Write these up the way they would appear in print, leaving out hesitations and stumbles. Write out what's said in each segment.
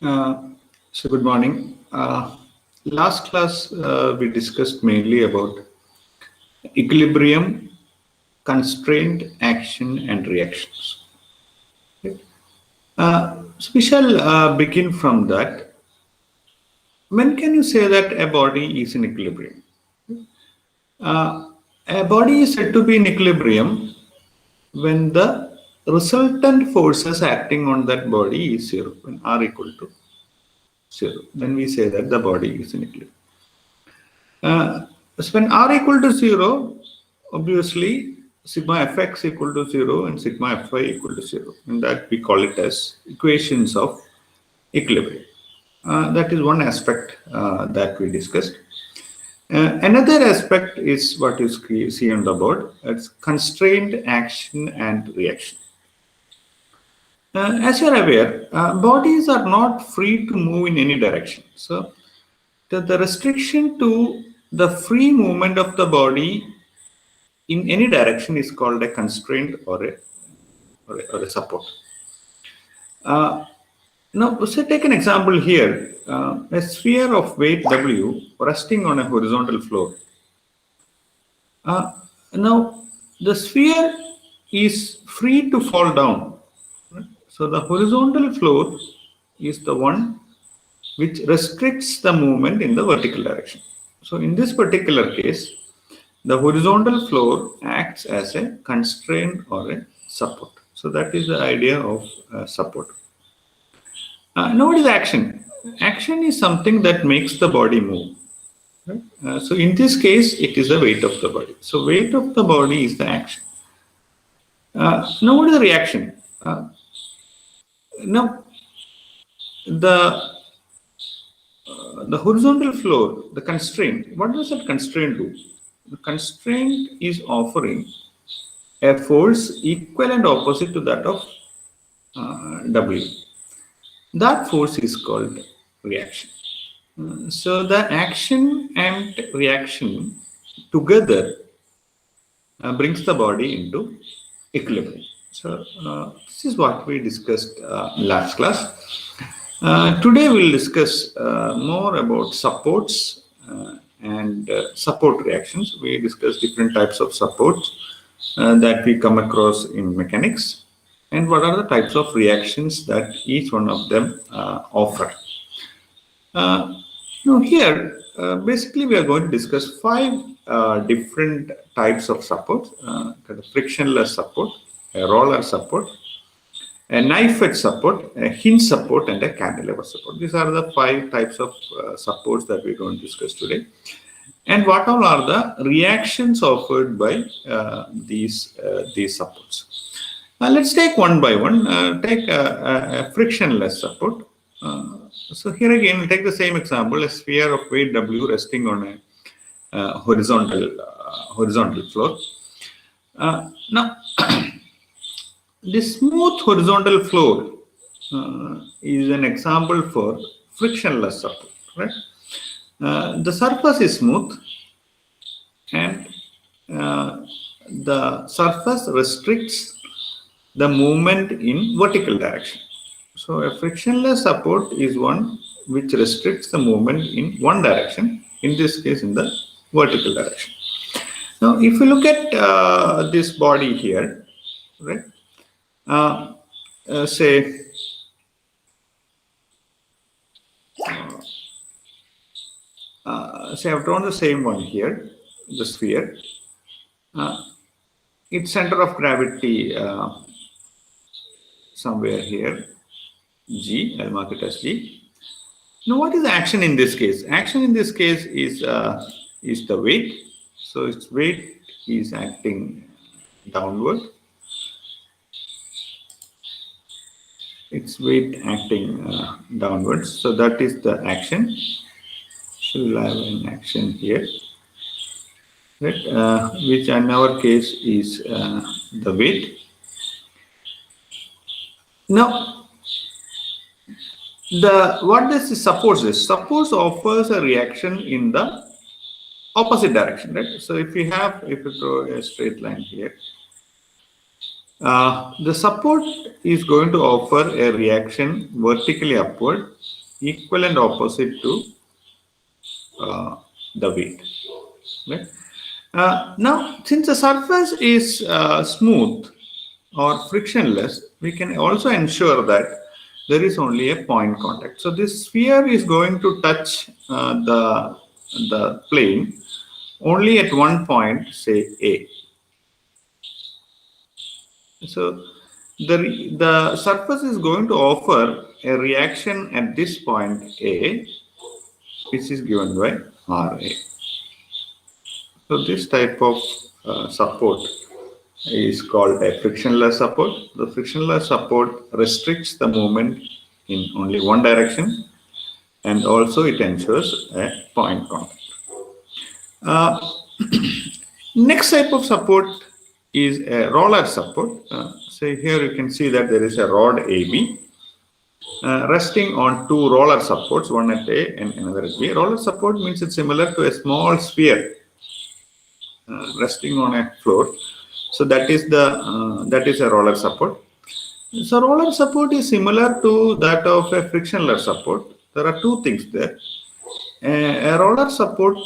Uh, so good morning. Last class we discussed mainly about equilibrium, constraint, action, and reactions. Right? So we shall begin from that. When can you say that a body is in equilibrium? Uh, a body is said to be in equilibrium when the resultant forces acting on that body is zero, when R equal to zero. Then we say that the body is in equilibrium. So when R equal to 0, obviously sigma fx equal to 0 and sigma fy equal to 0. And that we call it as equations of equilibrium. That is one aspect that we discussed. Another aspect is what you see on the board. It's constrained action and reaction. As you are aware, bodies are not free to move in any direction. So the restriction to the free movement of the body in any direction is called a constraint or a support. Now, so take an example here. A sphere of weight W resting on a horizontal floor. Now, the sphere is free to fall down. Right? So the horizontal floor is the one which restricts the movement in the vertical direction. So in this particular case, the horizontal floor acts as a constraint or a support. So that is the idea of support. Now what is action? Action is something that makes the body move. Right? So in this case, it is the weight of the body. So weight of the body is the action. Now what is the reaction? Now the horizontal floor, the constraint, what does that constraint do? The constraint is offering a force equal and opposite to that of W. That force is called reaction. So the action and reaction together brings the body into equilibrium. So this is what we discussed last class. Today we'll discuss more about supports and support reactions. We discussed different types of supports that we come across in mechanics, and what are the types of reactions that each one of them offer. Now here, basically we are going to discuss five different types of support: the frictionless support, a roller support, a knife edge support, a hinge support, and a cantilever support. These are the five types of supports that we're going to discuss today. And what all are the reactions offered by these supports? Let's take one by one. Take a frictionless support. So here again, we'll take the same example: a sphere of weight W resting on a horizontal floor. Now, this smooth horizontal floor is an example for frictionless support. Right? The surface is smooth, and the surface restricts the movement in vertical direction. So a frictionless support is one which restricts the movement in one direction, in this case in the vertical direction. Now if you look at this body here, right, say I've drawn the same one here, the sphere. Its center of gravity somewhere here, G, I'll mark it as G. Now, what is action in this case? Action in this case is the weight. So its weight is acting downward. Its weight acting downwards. So that is the action. So we'll have an action here, right? Which in our case is the weight. Now, what this supports is, suppose offers a reaction in the opposite direction, right? So if you draw a straight line here, The support is going to offer a reaction vertically upward, equal and opposite to the weight. Right? Now, since the surface is smooth or frictionless, we can also ensure that there is only a point contact. So this sphere is going to touch the plane only at one point, say A. So the surface is going to offer a reaction at this point A, which is given by Ra. So this type of support is called a frictionless support. The frictionless support restricts the movement in only one direction, and also it ensures a point contact. Next type of support is a roller support. So here you can see that there is a rod AB resting on two roller supports, one at A and another at B. Roller support means it's similar to a small sphere resting on a floor. So that is a roller support. So roller support is similar to that of a frictionless support. There are two things there. A roller support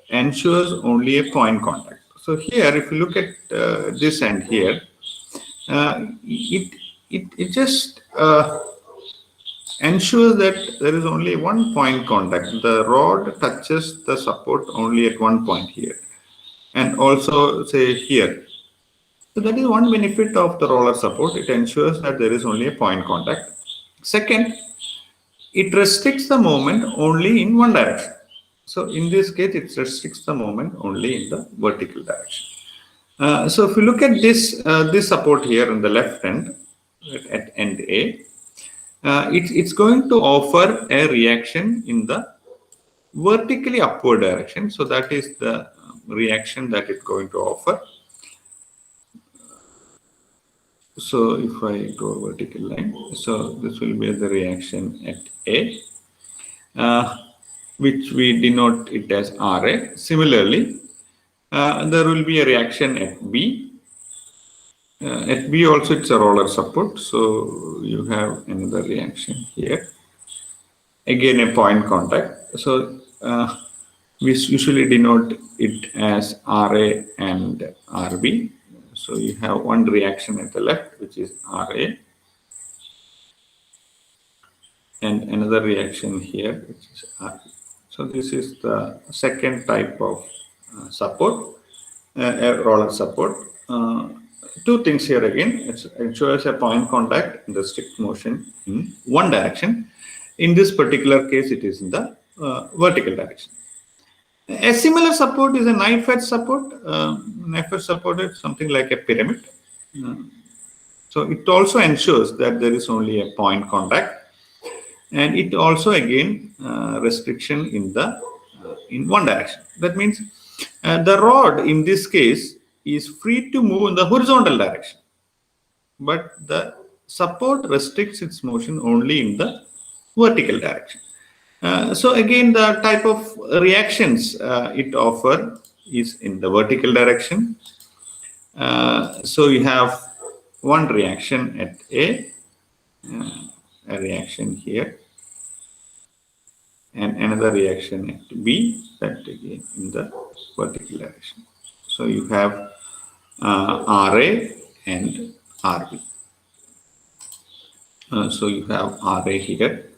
ensures only a point contact. So here, if you look at this end here, it just ensures that there is only one point contact. The rod touches the support only at one point here, and also say here. So that is one benefit of the roller support. It ensures that there is only a point contact. Second, it restricts the moment only in one direction. So in this case, it restricts the moment only in the vertical direction. So if you look at this support here on the left end, at end A, it's going to offer a reaction in the vertically upward direction. So that is the reaction that it's going to offer. So if I go vertical line, so this will be the reaction at A, which we denote it as Ra. Similarly, there will be a reaction at B. At B also it's a roller support, so you have another reaction here. Again a point contact. So we usually denote it as Ra and Rb. So you have one reaction at the left, which is Ra, and another reaction here, which is Rb. So this is the second type of support, roller support. Two things here again. It ensures a point contact in the strict motion in one direction. In this particular case, it is in the vertical direction. A similar support is a knife edge support. Knife edge support is something like a pyramid. So it also ensures that there is only a point contact, and it also again restriction in one direction. That means the rod in this case is free to move in the horizontal direction, but the support restricts its motion only in the vertical direction. So again, the type of reactions it offers is in the vertical direction. So you have one reaction at A, a reaction here, and another reaction at B, that again in the vertical direction. So you have Ra and Rb. So you have Ra here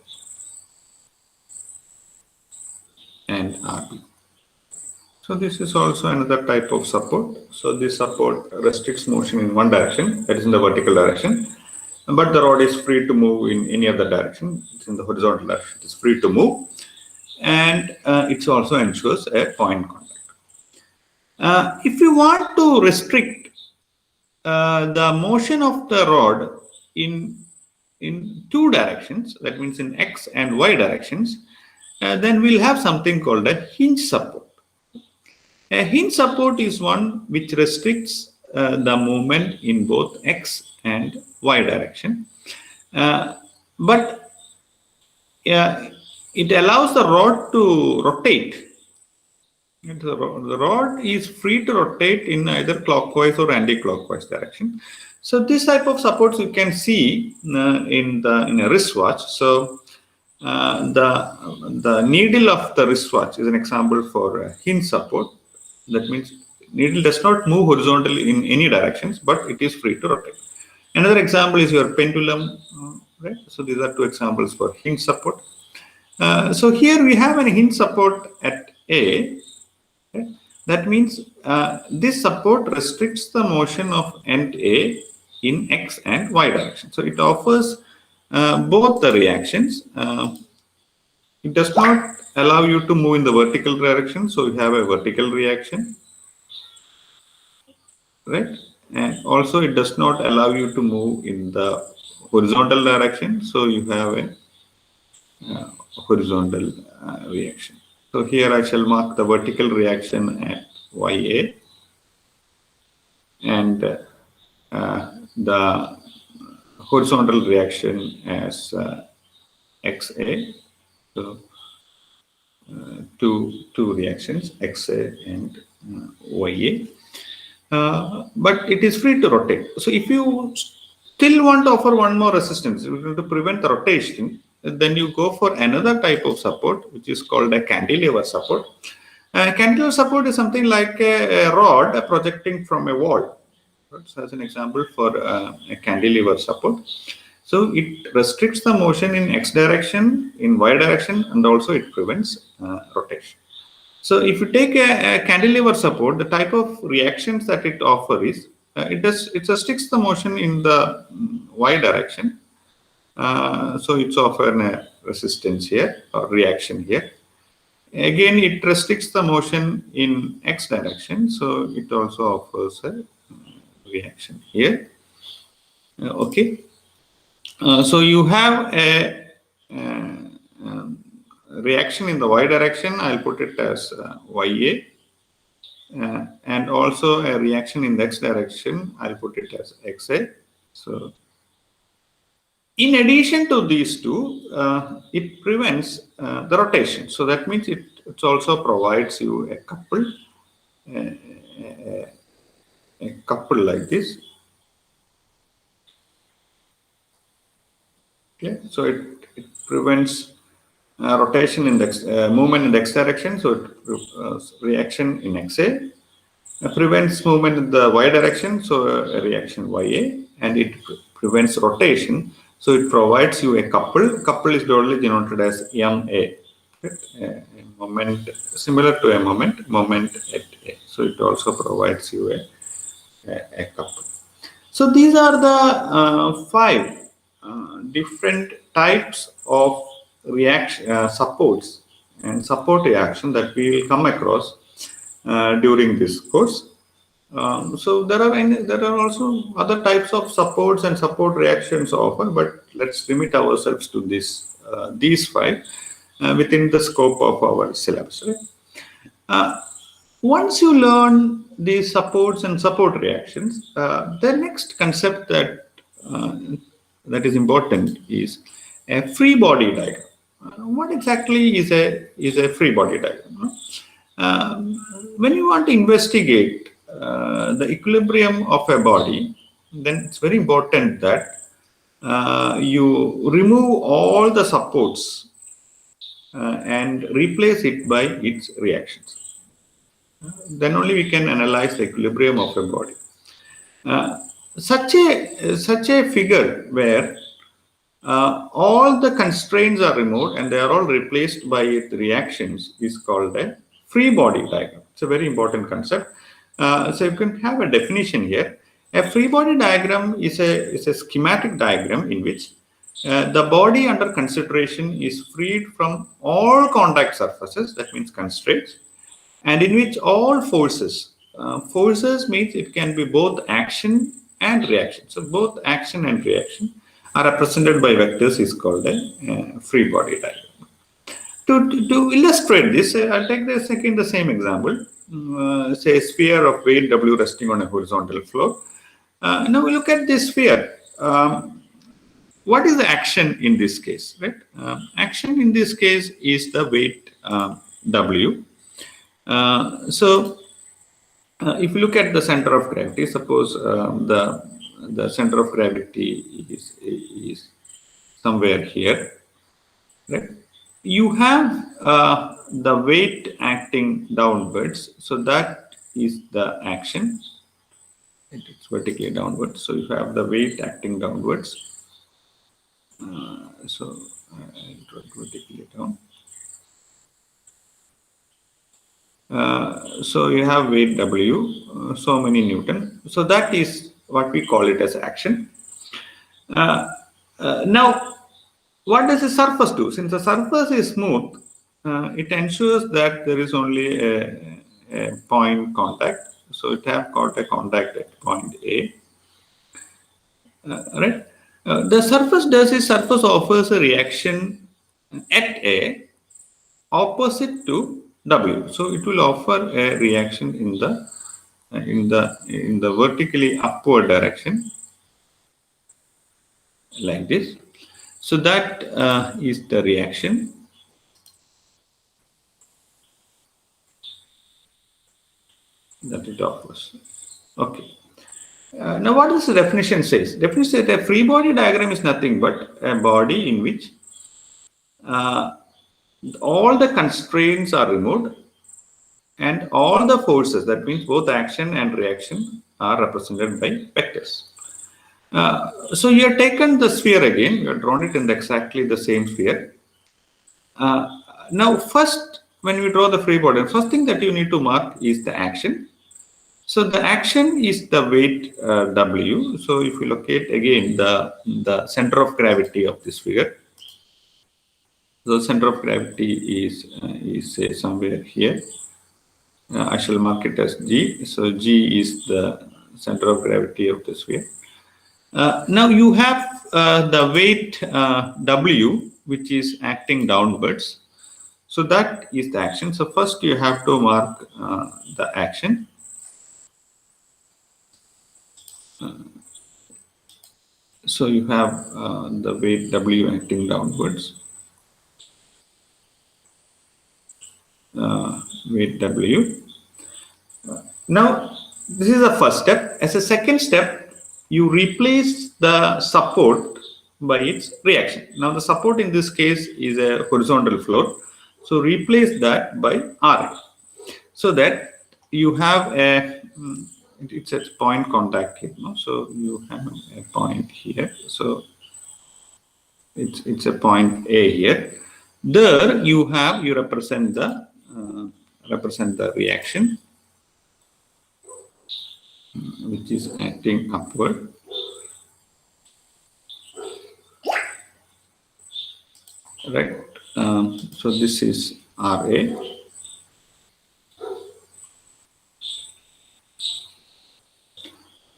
and Rb. So this is also another type of support. So this support restricts motion in one direction, that is in the vertical direction, but the rod is free to move in any other direction. It's in the horizontal direction. It's free to move, and it also ensures a point contact. If you want to restrict the motion of the rod in two directions, that means in X and Y directions, then we'll have something called a hinge support. A hinge support is one which restricts the movement in both X and Y direction, but it allows the rod to rotate And the rod is free to rotate in either clockwise or anti-clockwise direction. So this type of supports you can see in a wristwatch. So the needle of the wristwatch is an example for a hinge support. That means needle does not move horizontally in any directions, but it is free to rotate. Another example is your pendulum, right? So these are two examples for hinge support. So here we have a hinge support at A. Okay? That means this support restricts the motion of end A in X and Y direction. So it offers both the reactions. It does not allow you to move in the vertical direction, so you have a vertical reaction, right? And also it does not allow you to move in the horizontal direction, so you have a horizontal reaction. So here I shall mark the vertical reaction at YA and the horizontal reaction as XA. So two reactions, XA and YA. But it is free to rotate. So if you still want to offer one more resistance to prevent the rotation, then you go for another type of support, which is called a cantilever support. Cantilever support is something like a rod projecting from a wall. So as an example for a cantilever support. So it restricts the motion in X direction, in Y direction, and also it prevents rotation. So if you take a cantilever support, the type of reactions that it offers is it restricts the motion in the Y direction. So it's offering a resistance here or reaction here. Again, it restricts the motion in X direction. So it also offers a reaction here. Okay. So you have a reaction in the Y direction. I'll put it as YA. And also a reaction in the X direction, I'll put it as XA. So in addition to these two, it prevents the rotation. So that means it also provides you a couple like this. Okay, so it prevents rotation in the movement in the X direction. So it reaction in XA. Prevents movement in the Y direction, so a reaction YA, and it prevents rotation, so it provides you a couple. Couple is broadly denoted as MA, right? A moment similar to a moment at A. So it also provides you a couple. So these are the five different types of reaction supports and support reaction that we will come across during this course. So there are also other types of supports and support reactions offered, but let's limit ourselves to these five within the scope of our syllabus. Right? Once you learn these supports and support reactions, the next concept that is important is a free body diagram. What exactly is a free body diagram? When you want to investigate the equilibrium of a body, then it's very important that you remove all the supports and replace it by its reactions. Then only we can analyze the equilibrium of a body. Such a figure where all the constraints are removed and they are all replaced by its reactions is called a free body diagram. It's a very important concept. So you can have a definition here. A free body diagram is a schematic diagram in which the body under consideration is freed from all contact surfaces, that means constraints, and in which all forces means it can be both action and reaction. So both action and reaction are represented by vectors is called a free body diagram. To illustrate this, I'll take the same example. Say a sphere of weight W resting on a horizontal floor. Now we look at this sphere. What is the action in this case? Right? Action in this case is the weight W. If you look at the center of gravity, suppose the center of gravity is somewhere here, right? You have the weight acting downwards, so that is the action. It's vertically downwards, so you have the weight acting downwards. I'll draw it vertically down. So you have weight W, so many Newton. So that is what we call it as action. Now, what does the surface do? Since the surface is smooth, it ensures that there is only a point contact. So it have got a contact at point A. Right? The surface does is surface offers a reaction at A opposite to W. So it will offer a reaction in the vertically upward direction, like this. So that is the reaction. That it offers. Okay. Now, what does the definition says? Definition says a free body diagram is nothing but a body in which all the constraints are removed and all the forces, that means both action and reaction, are represented by vectors. So you have taken the sphere again, you have drawn it in exactly the same sphere. Now, first, when we draw the free body, first thing that you need to mark is the action. So the action is the weight W. So if you locate again the center of gravity of this figure, the center of gravity is say somewhere here. I shall mark it as G. So G is the center of gravity of the sphere. Now you have the weight W, which is acting downwards. So that is the action. So first you have to mark the action. So you have the weight W acting downwards. Weight W. Now, this is the first step. As a second step, you replace the support by its reaction. Now, the support in this case is a horizontal floor. So, replace that by R. So that you have it's a point contact here. No? So, you have a point here. So, it's a point A here. There you represent the reaction, which is acting upward. Right. So this is RA.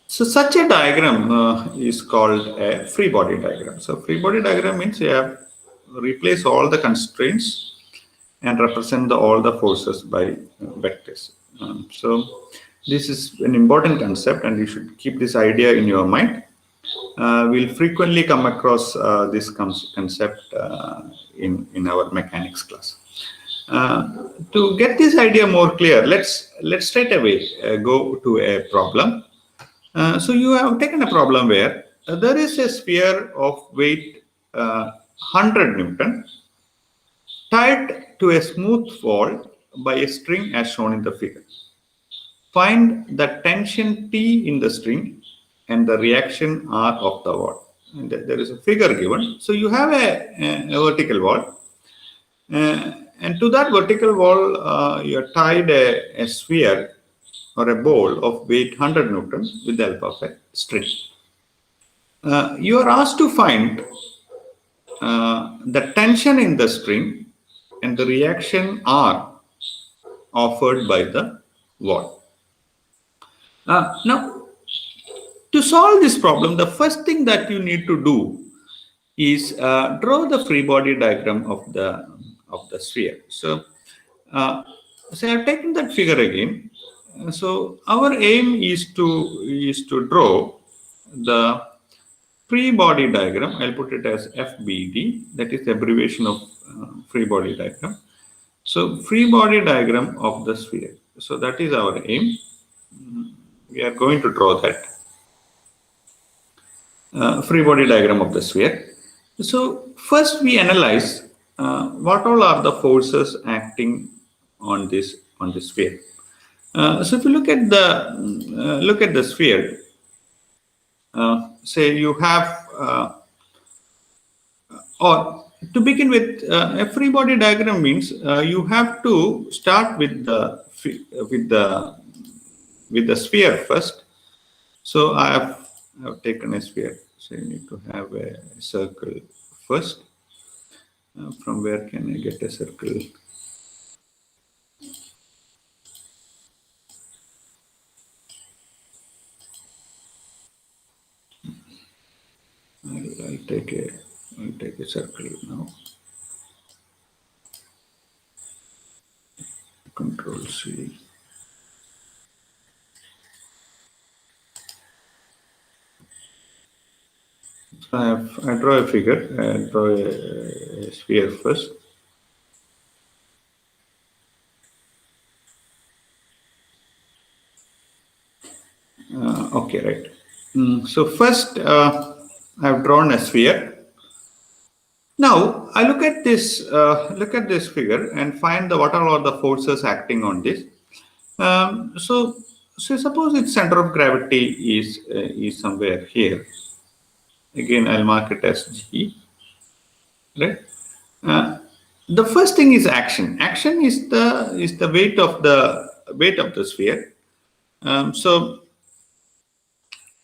So such a diagram is called a free body diagram. So free body diagram means you have replace all the constraints and represent all the forces by vectors. So this is an important concept, and you should keep this idea in your mind. We'll frequently come across this concept in our mechanics class. To get this idea more clear, let's straight away go to a problem. So you have taken a problem where there is a sphere of weight 100 Newton tied to a smooth wall by a string as shown in the figure. Find the tension T in the string and the reaction R of the wall. And there is a figure given. So you have a vertical wall. And to that vertical wall, you have tied a sphere or a ball of weight 100 Newton with the help of a string. You are asked to find the tension in the string and the reaction R offered by the wall. Now, to solve this problem, the first thing that you need to do is draw the free body diagram of the sphere. So I have taken that figure again. So our aim is to draw the free body diagram. I'll put it as FBD. That is the abbreviation of free body diagram. So free body diagram of the sphere. So that is our aim. We are going to draw that free body diagram of the sphere. So first we analyze what all are the forces acting on this sphere. So if you look at the sphere, say you have or to begin with, a free body diagram means you have to start with the sphere first. So I have taken a sphere. So you need to have a circle first. From where can I get a circle? I'll take a circle now. Control C. So I draw a figure. I draw a sphere first. Okay, right. So first, I've drawn a sphere. Now I look at this figure and find what are all the forces acting on this. So suppose its center of gravity is somewhere here. Again, I'll mark it as G. Right. The first thing is action. Action is the weight of the sphere. So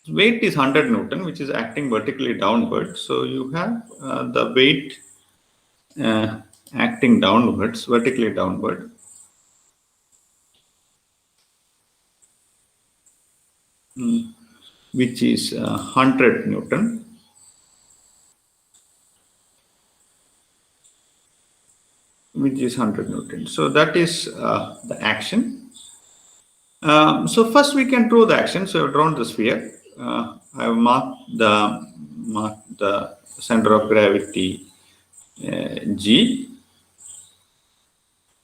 weight is 100 Newton, which is acting vertically downward. So you have the weight acting downwards, vertically downward. Which is 100 Newton. Which is 100 Newton. So that is the action. So first we can draw the action. So I've drawn the sphere. I have marked the center of gravity G.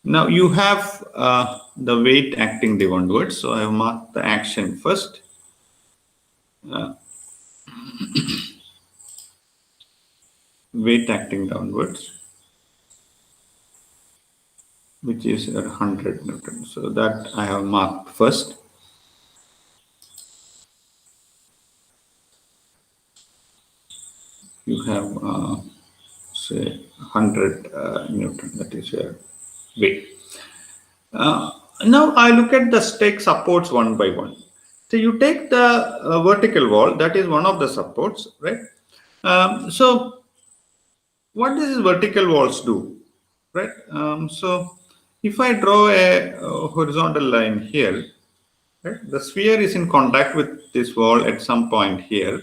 Now you have the weight acting downwards. So I have marked the action first. Weight acting downwards, which is 100 Newton. So that I have marked first. You have say 100 Newton, that is your weight. Now I look at the stake supports one by one. So you take the vertical wall, that is one of the supports, right? So what these vertical walls do, right? So if I draw a horizontal line here, right, the sphere is in contact with this wall at some point here.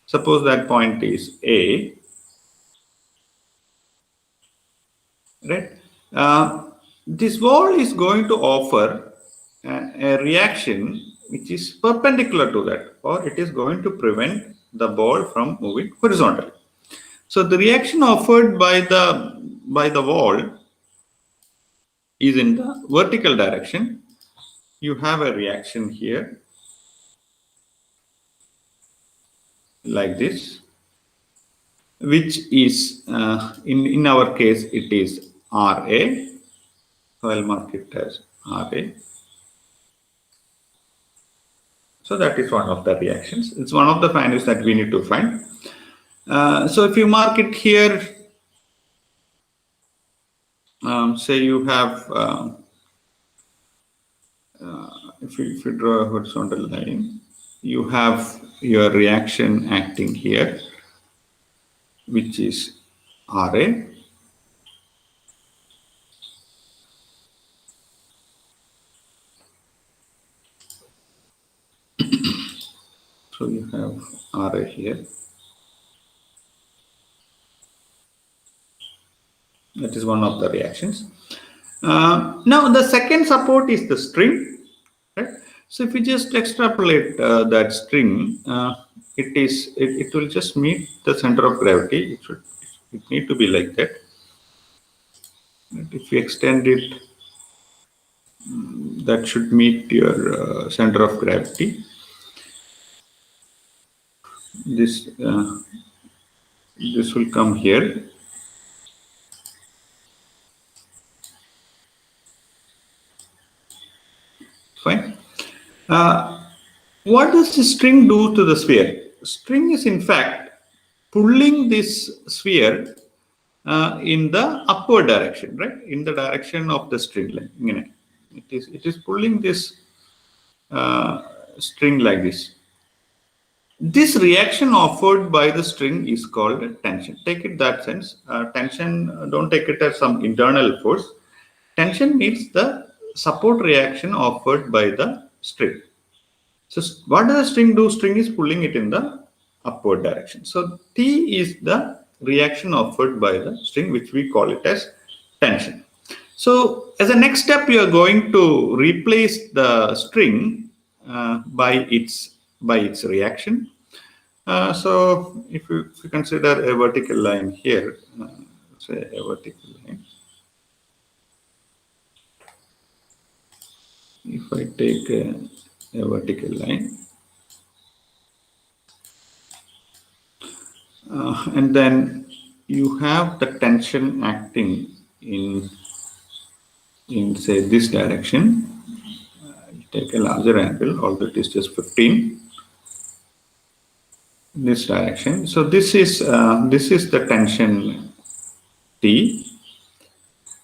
Suppose that point is A, right? This wall is going to offer a reaction which is perpendicular to that, or it is going to prevent the ball from moving horizontally. So the reaction offered by the wall is in the vertical direction. You have a reaction here like this, which is in our case it is RA. So I'll mark it as RA. So that is one of the reactions. It's one of the values that we need to find. So if you mark it here, say you have, if you draw a horizontal line, you have your reaction acting here, which is RA. So you have RA here. That is one of the reactions. Now the second support is the string, right? So if you just extrapolate that string, it will just meet the center of gravity. It need to be like that. If you extend it, that should meet your center of gravity. This will come here. Fine. What does the string do to the sphere? String is in fact pulling this sphere in the upward direction, right? In the direction of the string line. It is pulling this string like this. This reaction offered by the string is called tension. Take it that sense. Tension, don't take it as some internal force. Tension means the support reaction offered by the string. So what does the string do? String is pulling it in the upward direction. So T is the reaction offered by the string, which we call it as tension. So as a next step, you are going to replace the string by its reaction. So if you consider a vertical line here, say a vertical line. If I take a vertical line, and then you have the tension acting in say this direction. Take a larger angle, although it is just 15. This direction. So this is the tension T.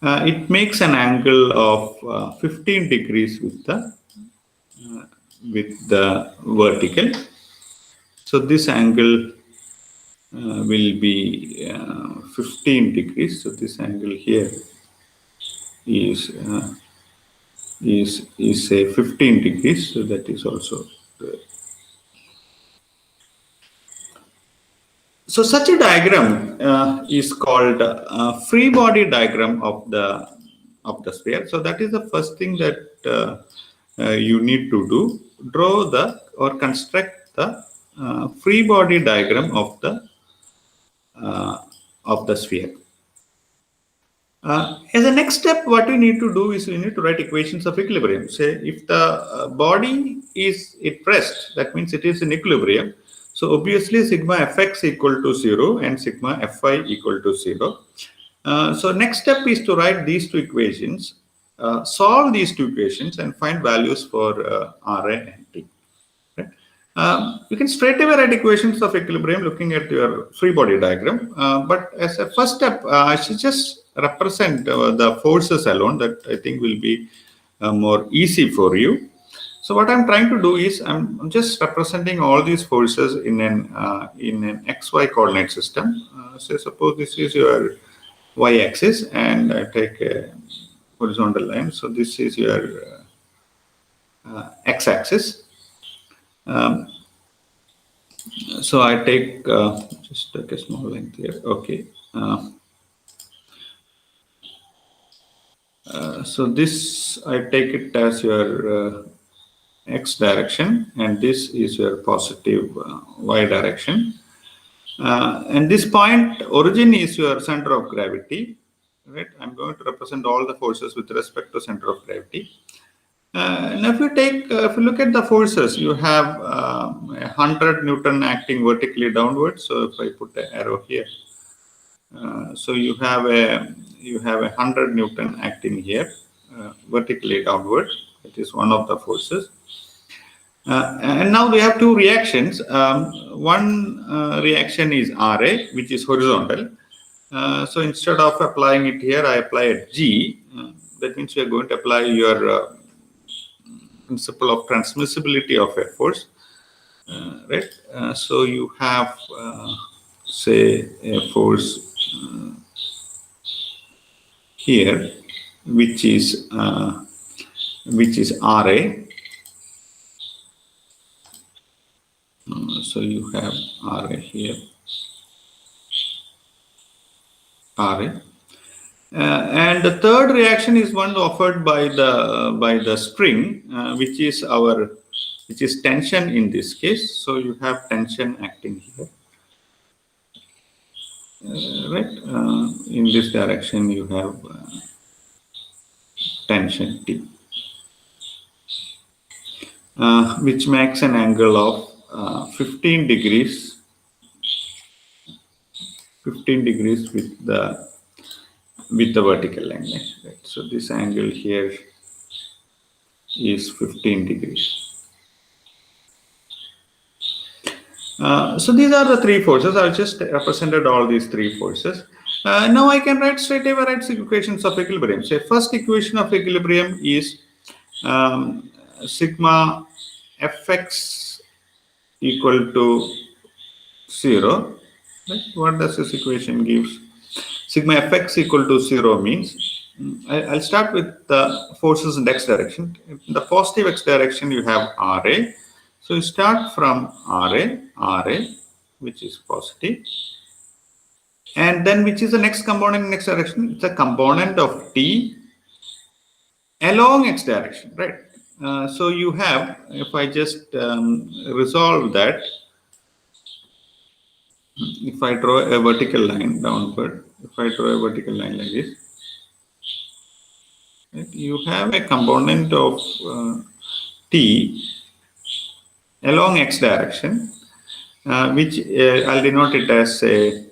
It makes an angle of 15 degrees with the vertical. So this angle will be 15 degrees. So this angle here is say 15 degrees. So that is also there. So such a diagram is called free body diagram of the sphere. So that is the first thing that you need to do: draw or construct the free body diagram of the sphere. As a next step, what we need to do is we need to write equations of equilibrium. Say if the body is at rest, that means it is in equilibrium. So obviously sigma fx equal to 0 and sigma fy equal to 0. So next step is to write these two equations, solve these two equations and find values for Ra and T. Right? You can straight away write equations of equilibrium looking at your free body diagram. But as a first step, I should just represent the forces alone. That I think will be more easy for you. So what I'm trying to do is I'm just representing all these forces in an XY coordinate system. So suppose this is your y-axis, and I take a horizontal line. So this is your x-axis. So I take just take a small length here. Okay. So this I take it as your x direction, and this is your positive y direction. And this point origin is your center of gravity, right? I'm going to represent all the forces with respect to center of gravity. And if you look at the forces, you have 100 Newton acting vertically downward. So if I put an arrow here, so you have a 100 Newton acting here vertically downward. That is one of the forces. And now we have two reactions. One reaction is Ra, which is horizontal. So instead of applying it here, I apply a G. That means we are going to apply your principle of transmissibility of a force, right? So you have, say, a force here, which is Ra. So you have Ra here, Ra. And the third reaction is one offered by the spring, which is tension in this case. So you have tension acting here, right? In this direction, you have tension T, which makes an angle of 15 degrees with the vertical line. Right? So this angle here is 15 degrees. So these are the three forces. I've just represented all these three forces. Now I can write straight away equations of equilibrium. So first equation of equilibrium is sigma fx equal to 0. Right? What does this equation give? Sigma fx equal to 0 means, I'll start with the forces in x direction. In the positive x direction, you have Ra. So you start from Ra, which is positive. And then which is the next component in x direction? It's a component of T along x direction, right? So you have, if I just resolve that, if I draw a vertical line downward, if I draw a vertical line like this, right, you have a component of T along x direction, which I'll denote it as a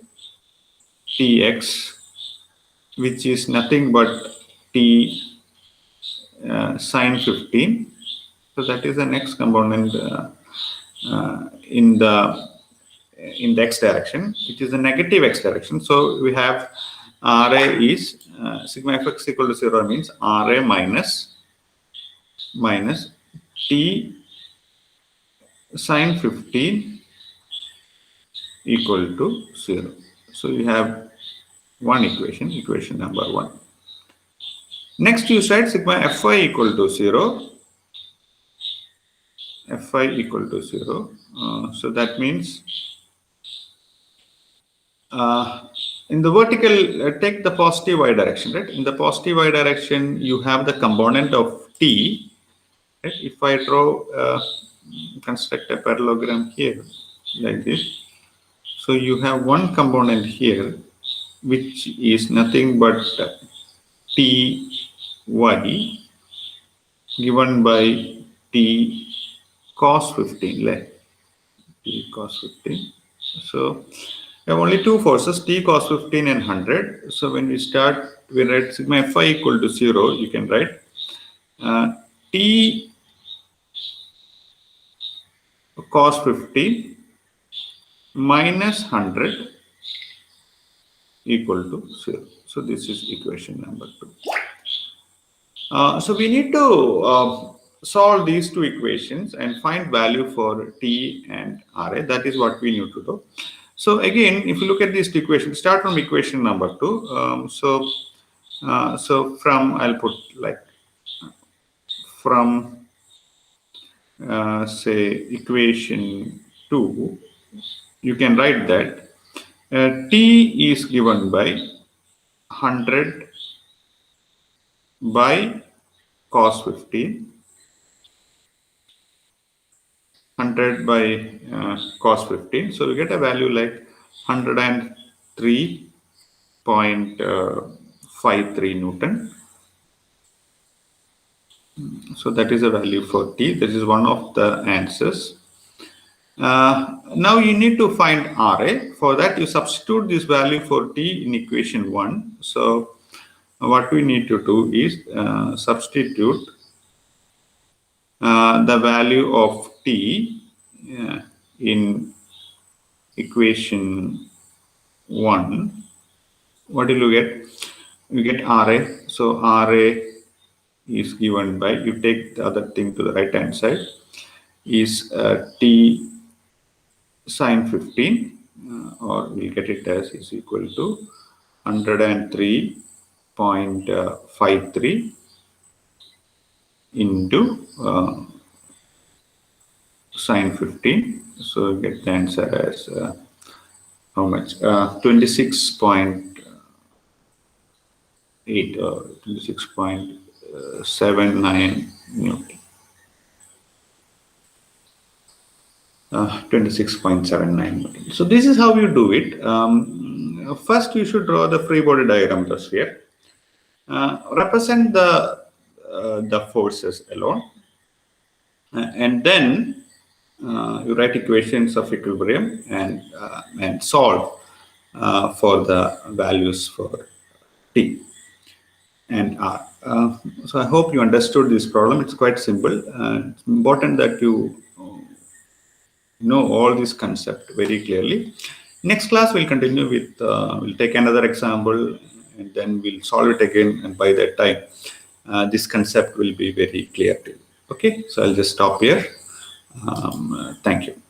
Tx, which is nothing but T sine 15. So that is the next component in the x direction, which is the negative x direction. So we have Ra is sigma fx equal to 0 means Ra minus T sine 15 equal to 0. So you have one equation number 1. Next you said sigma Fi equal to 0. Fi equal to 0. So that means in the vertical, take the positive y direction, right? In the positive y direction, you have the component of T. Right? If I draw, construct a parallelogram here, like this. So you have one component here, which is nothing but Ty given by T cos 15, like T cos 15. So we have only two forces, T cos 15 and 100. So when we write sigma Fi equal to 0, you can write T cos 15 minus 100 equal to 0. So this is equation number 2. So we need to solve these two equations and find value for T and Ra. That is what we need to do. So again, if you look at these two equations, start from equation number 2. So from, I'll put like from say equation 2, you can write that T is given by 100 by cos 15, 100 by cos 15. So we get a value like 103.53 Newton. So that is a value for T. This is one of the answers. Now you need to find Ra. For that, you substitute this value for T in equation 1. So what we need to do is substitute the value of T in equation 1. What do you get? You get Ra. So Ra is given by, you take the other thing to the right hand side, is T sine 15, or we'll get it as is equal to 103.53 into sine 15. So you get the answer as how much? 26.8 or 26.79 Newton. 26.79 Newton. So this is how you do it. First, you should draw the free body diagram of the sphere. Represent the the forces alone. And then you write equations of equilibrium and solve for the values for T and R. So I hope you understood this problem. It's quite simple. It's important that you know all this concept very clearly. Next class we'll continue with, we'll take another example and then we'll solve it again, and by that time this concept will be very clear to you. Okay, so I'll just stop here. Thank you.